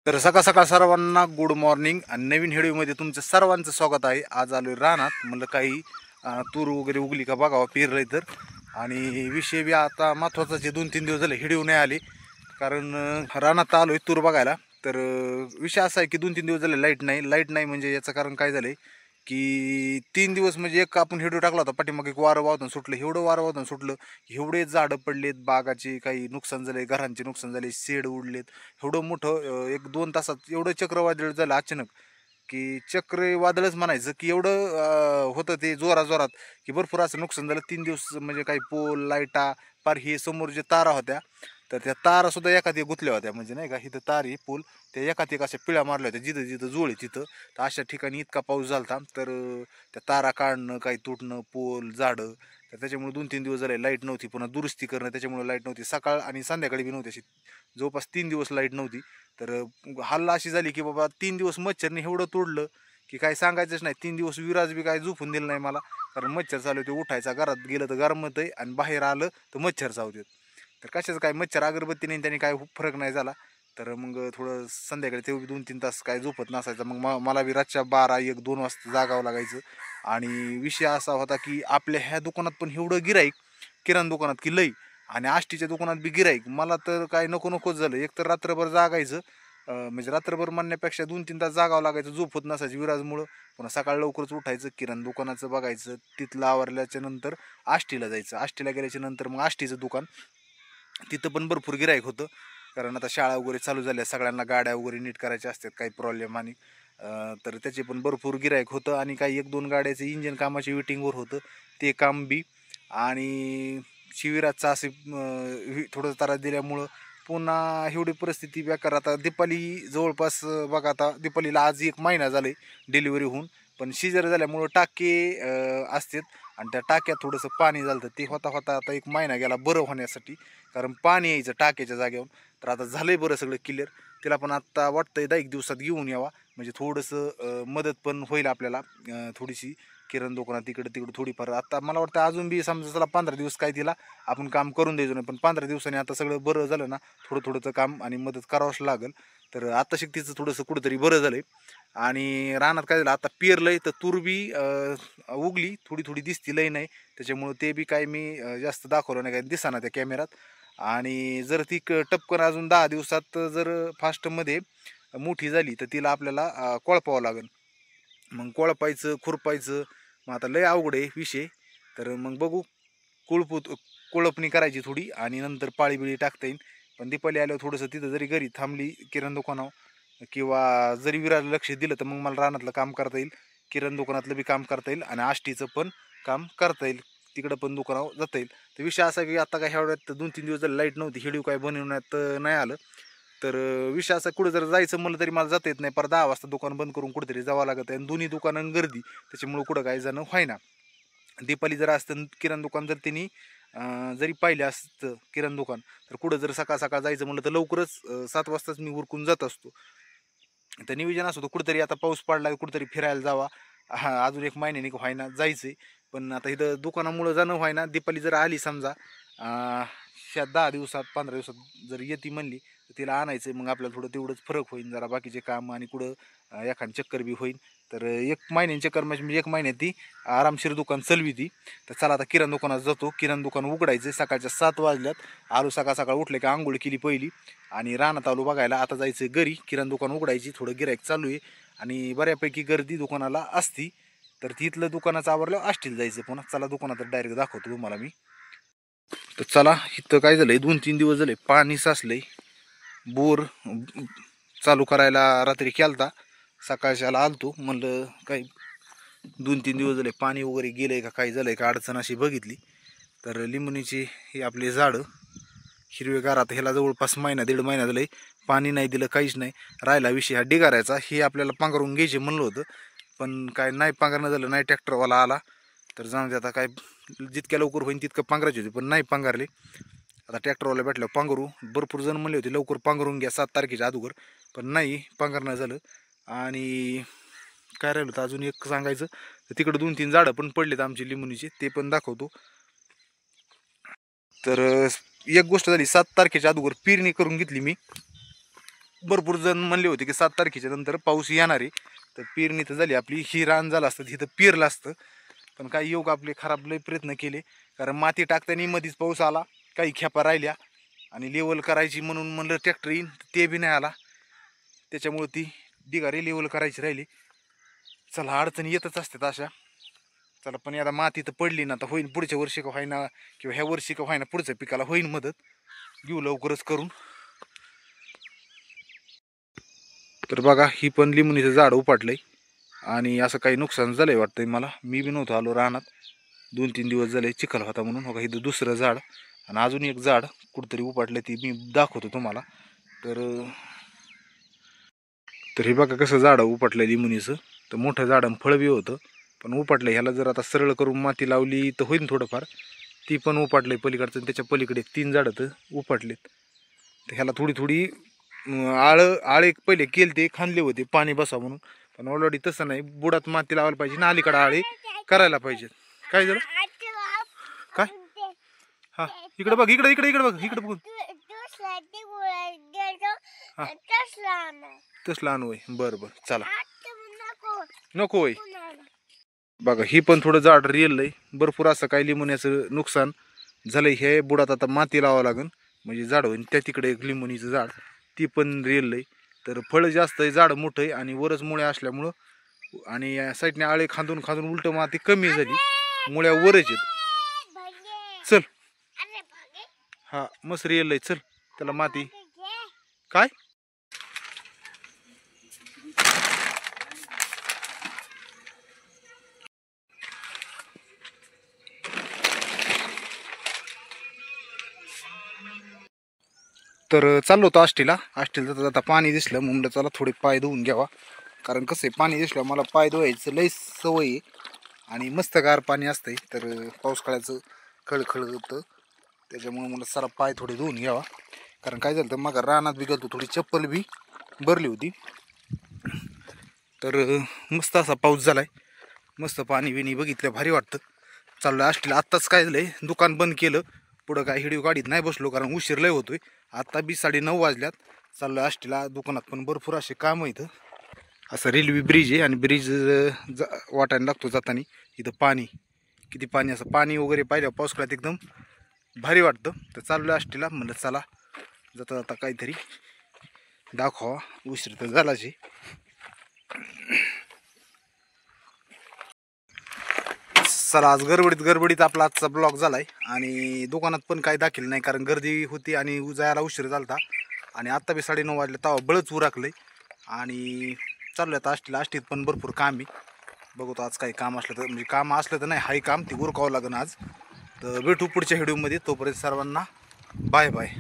तर सकाळ सकाळ सर्वांना गुड मॉर्निंग आणि नवीन व्हिडिओमध्ये तुमचं सर्वांचं स्वागत आहे। आज आलोय रानात, म्हणलं काही तूर वगैरे उगली का बघावं, पेरलंय तर। आणि विषय बी आता महत्त्वाचा जे 2-3 दिवस झाले व्हिडिओ नाही आले, कारण रानात आलोय तूर बघायला। तर विषय असा आहे की 2-3 दिवस झाले लाईट नाही म्हणजे याचं कारण काय झालंय की 3 दिवस म्हणजे एक आपण व्हिडिओ टाकला होता पाठीमागे, एक वारं वाहून सुटलं, एवढं वारं वाहून सुटलं, एवढे झाडं पडलेत, बागाचे काही नुकसान झाले, घरांचे नुकसान झाले, शेड उडलेत, एवढं मोठं 1-2 तासात एवढं चक्रवादळ झालं अचानक की चक्रीवादळच म्हणायचं की एवढं होतं ते जोरात की भरपूर असं नुकसान झालं 3 दिवस। म्हणजे काही पोल लाईटा पार हे समोर जे तारा होत्या तर त्या तारा सुद्धा एखादी गुंतल्या होत्या, म्हणजे नाही का, इथं तार ही पूल त्या एखादी अशा पिळ्या मारल्या होत्या जिथं जिथं जोळे तिथं। तर अशा ठिकाणी इतका पाऊस झाला तर त्या तारा काढणं, काही तुटणं, पोल झाडं, तर त्याच्यामुळे 2-3 दिवस झाले लाईट नव्हती, पुन्हा दुरुस्ती करणं, त्याच्यामुळे लाईट नव्हती, सकाळ आणि संध्याकाळी बी नव्हती, अशी जवळपास 3 दिवस लाईट नव्हती। तर हल्ला अशी झाली की बाबा 3 दिवस मच्छरने एवढं तोडलं की काय सांगायचंच नाही। 3 दिवस विराज बी काय झोपून दिलं नाही मला, कारण मच्छर चालू होते, उठायचा घरात गेलं तर गरमत आहे आणि बाहेर आलं तर मच्छर चावतात। तर कशाचं काय, मच्छर अगरबत्ती नाही त्याने काय फरक नाही झाला। तर मग थोडं संध्याकाळी ते 2-3 तास काय झोपत नसायचं, मग मला बी रातच्या 12-1-2 वाजता जागावं लागायचं। आणि विषय असा होता की आपल्या ह्या दुकानात पण एवढं गिराईक, किराणा दुकानात की लई, आणि आष्टीच्या दुकानात बी गिराईक, मला तर काय नको नकोच झालं। एक तर रात्रभर जागायचं, म्हणजे रात्रभर म्हणण्यापेक्षा 2-3 तास जागावं लागायचं, झोप होत नसायची विराजमुळं। पुन्हा सकाळ लवकरच उठायचं, किराणा दुकानाचं बघायचं, तिथलं आवरल्याच्या नंतर आष्टीला जायचं, आष्टीला गेल्याच्या नंतर मग आष्टीचं दुकान, तिथं पण भरपूर गिराईक होतं, कारण आता शाळा वगैरे चालू झाल्या, सगळ्यांना गाड्या वगैरे नीट करायच्या असतात, काही प्रॉब्लेम आणि तर त्याचे पण भरपूर गिराईक होतं। आणि काही 1-2 गाड्याचं इंजिन कामाची वेटिंगवर होतं, ते काम बी। आणि शिबिराचं असे थोडं त्रास दिल्यामुळं पुन्हा एवढी परिस्थिती बेकार। आता दीपावली जवळपास बघा, आता दीपावलीला आज 1 महिना झाला आहे डिलिव्हरी होऊन, पण शिजर झाल्यामुळं टाके असतात, आणि त्या टाक्यात थोडंसं पाणी झालं, ते होता होता आता 1 महिना गेला बरं होण्यासाठी, कारण पाणी यायचं टाक्याच्या जागेवर। तर आता झालंय बरं सगळं क्लिअर, तिला पण आत्ता वाटतंय 10 दिवसात घेऊन यावा, म्हणजे थोडंसं मदत पण होईल आपल्याला, थोडीशी किराणा दुकानात तिकडे तिकडे थोडीफार। आता मला वाटतं अजून बी समजा चला 15 दिवस काय तिला आपण काम करून द्यायचो नाही, पण 15 दिवसांनी आता सगळं बरं झालं ना, थोडं थोडंचं काम आणि मदत करावंच लागेल। तर आता तिचं थोडंसं कुठंतरी बरं झालंय। आणि रानात काय झालं, आता पेरलंय तर तूर बी उगली, थोडी थोडी दिसती, लय नाही, त्याच्यामुळे ते बी काय मी जास्त दाखवलं नाही, काय दिसना त्या कॅमेऱ्यात। आणि जर ती टपकन अजून 10 दिवसात जर फास्टमध्ये मोठी झाली तर तिला आपल्याला कोळपावं लागेल, मग कोळपायचं खुरपायचं, मग आता लय अवघड आहे विषय। तर मग बघू, कोळपणी करायची थोडी आणि नंतर पाळी बिळी टाकता येईल। पण दीपावली आल्यावर थोडंसं तिथं जरी घरी थांबली किराणा दुकानावर, किंवा जरी विराला लक्ष दिलं, तर मग मला रानातलं काम करता येईल, किराणा दुकानातलं बी काम करता येईल, आणि आष्टीचं पण काम करता येईल, तिकडं पण दुकानावर जाता येईल। तर विषय असा की आता काय एवढ्यात 2-3 दिवस झाले लाईट नव्हती, व्हिडिओ काय बनवण्यात नाही आलं। तर विषय असा, कुठं जर जायचं म्हणलं तरी मला जाता येत नाही, पर 10 वाजता दुकान बंद करून कुठेतरी जावं लागत आहे, आणि दोन्ही दुकानं गर्दी, त्याच्यामुळं कुठं काय जाणं व्हायना। दीपावली जर असतं किराणा दुकान जर त्यांनी जरी पाहिलं असतं किराणा दुकान, तर कुठं जर सकाळ सकाळ जायचं म्हणलं तर लवकरच 7 वाजताच मी उरकून जात असतो। तर नियोजन असं होतं कुठेतरी, आता पाऊस पडला कुठेतरी फिरायला जावा, हा अजून 1 महिन्याने व्हायना जायचंय, पण आता इथं दुकानामुळं जाणं व्हायना। दीपावली जर आली समजा ह्या 10 दिवसात 15 दिवसात जर येते म्हणली, तर तिला आणायचं, मग आपल्याला थोडं तेवढंच फरक होईल, जरा बाकीचे काम आणि कुठं एखाद चक्कर बी होईल। तर 1 महिन्याची चक्कर म्हणजे 1 महिन्यात ती आरामशीर दुकान चलवी ती। तर चला आता किराणा दुकानात जातो, किराणा दुकान उघडायचं, सकाळच्या 7 वाजल्यात, आलो सकाळ सकाळ उठले की आंघोळ केली पहिली, आणि रानात आलो बघायला, आता जायचं घरी, किराणा दुकान उघडायची, थोडं गिराईक चालू आहे आणि बऱ्यापैकी गर्दी दुकानाला असती। तर तिथलं दुकानाचं आवरलं आष्टीला जायचं पुन्हा, चला दुकानात डायरेक्ट दाखवतो तुम्हाला मी। तर चला, इथं काय झालंय, 2-3 दिवस झाले पाणी साचलंय, बोर चालू करायला रात्री केलता, सकाळच्याला आलतो, म्हणलं काही 2-3 दिवस झाले पाणी वगैरे गेलंय का, काय झालंय का अडचण अशी बघितली, तर लिंबुनीची ही आपली झाडं हिरवेगार, आता ह्याला जवळपास महिना 1.5 महिना झालंय पाणी नाही दिलं, काहीच नाही। राहिला विषय हा डिगाऱ्याचा, हे आपल्याला पांघरून घ्यायचे म्हणलं होतं, पण काय नाही पांघरणं झालं, नाही ट्रॅक्टरवाला आला, तर जाऊन दे आता, काय जितक्या लवकर होईल तितकं पांघरायचे होते, पण नाही पांघरले। आता ट्रॅक्टरवाला भेटल्यावर पांघरू, भरपूर जण म्हणले होते लवकर पांघरून घ्या 7 तारखेच्या अगोदर, पण नाही पांघरणं झालं। आणि काय राहिलं होतं अजून एक सांगायचं, तर तिकडं 2-3 झाडं पण पडलेत आमची लिंबुनीची, ते पण दाखवतो। तर एक गोष्ट झाली, 7 तारखेच्या अगोदर पेरणी करून घेतली मी, भरपूर जण म्हणले होते की 7 तारखेच्या नंतर पाऊस येणार आहे, तर पेरणी तर झाली आपली, ही रान झालं असतं तिथं पेरलं असतं. पण काही योग आपले खराब लय प्रयत्न केले, कारण माती टाकताना मध्येच पाऊस आला, काही खेपा राहिल्या आणि लेवल करायची म्हणून म्हणलं ट्रॅक्टर येईन, ते बी नाही आला. त्याच्यामुळे ती डिगारी लेवल करायची राहिली. चला अडचणी येतच असतात अशा. चला पण आता माती तर पडली ना, आता होईन पुढच्या वर्षी का व्हायना किंवा ह्या वर्षी का व्हायना पुढच्या पिकाला होईन मदत, घेऊ लवकरच करून. तर बघा ही पण लिंबणीचं झाड उपटलंय आणि असं काही नुकसान झालंय वाटतंय मला. मी बी नव्हतो आलो रानात, 2-3 दिवस झाले चिखल होता म्हणून. बघा इथं दुसरं झाड आणि अजून एक झाड कुठंतरी उपटलं, ती मी दाखवतो तुम्हाला. तर तर हे बघा कसं झाड उपटलं लिंबणीचं. तर मोठं झाड फळ बी होतं पण उपटलं. ह्याला जर आता सरळ करून माती लावली तर होईल थोडंफार. ती पण उपटलंय पलीकडचं, त्याच्या पलीकडे 3 झाडं तर उपटलेत. तर ह्याला थोडी थोडी आळे पहिले केले ते खांदले होते पाणी बसा म्हणून, पण ऑलरेडी तसं नाही, बुडात माती लावायला पाहिजे ना, अलीकडे आळे करायला पाहिजेत. काय झालं काय? हा इकडे बघ, इकडे इकडे इकडे बघ, इकडे बघ. तसला आणू होय, बरं बरं चला. नको होय. बघा ही पण थोडं झाड रिअललंय भरपूर. असं काय लिंबण्याचं नुकसान झालंय, हे बुडात आता माती लावावं लागेल म्हणजे झाड होईल. त्या तिकडे एक लिंबणीचं झाड, ती पण रिअललंय. तर फळ जास्त आहे, झाड मोठं आहे आणि वरच मुळे असल्यामुळं आणि या साईडने आळे खांदून खांदून उलट माती कमी झाली, मुळ्या वरच आहेत. चल हा मस्त रिअललंय, चल त्याला माती काय. तर चाललो होतो आष्टीला जाता जाता पाणी दिसलं, म्हणलं चला थोडे पाय धुवून घ्यावा. कारण कसं आहे, पाणी दिसलं मला पाय धुवायचं लई सवय आहे आणि मस्त गार पाणी असतंय. तर पाऊस काळाचं खळखळ होतं, त्याच्यामुळे मला सारा पाय थोडे धुवून घ्यावा. कारण काय झालं तर मग रानात बी गेलतो, थोडी चप्पल बी भरली होती. तर मस्त असा पाऊस झालाय, मस्त पाणी बिणी बघितलं भारी वाटतं. चाललं आष्टीला. आत्ताच काय झालंय, दुकान बंद केलं, पुढं काय व्हिडिओ गाडीत नाही बसलो कारण उशीर लय होतोय. आता बी 9:30 वाजल्यात. चाललो आष्टीला. दुकानात पण भरपूर असे काम आहेत. असं रेल्वे ब्रिज आहे आणि ब्रिज वाटायला लागतो जाताना. इथं पाणी, किती पाणी, असं पाणी वगैरे पाहिलं पावसाळ्यात एकदम भारी वाटतं. तर चाललो आष्टीला, म्हणलं चला जाता जाता काहीतरी दाखवा, उशीर तर झालाच आहे. चला आज गडबडीत आपला आजचा ब्लॉग झालाय आणि दुकानात पण काही दाखल नाही कारण गर्दी होती आणि जायला उशीर झाला. आणि आत्ता बी 9:30 वाजले, तवा बळच उराकलंय आणि चालू आता आष्टीला. आष्टीत पण भरपूर काम आहे, बघतो आज काही काम असलं तर, म्हणजे काम असलं तर नाही, हाय काम ती उरकावं लागेल आज. तर भेटू पुढच्या व्हिडिओमध्ये, तोपर्यंत सर्वांना बाय बाय.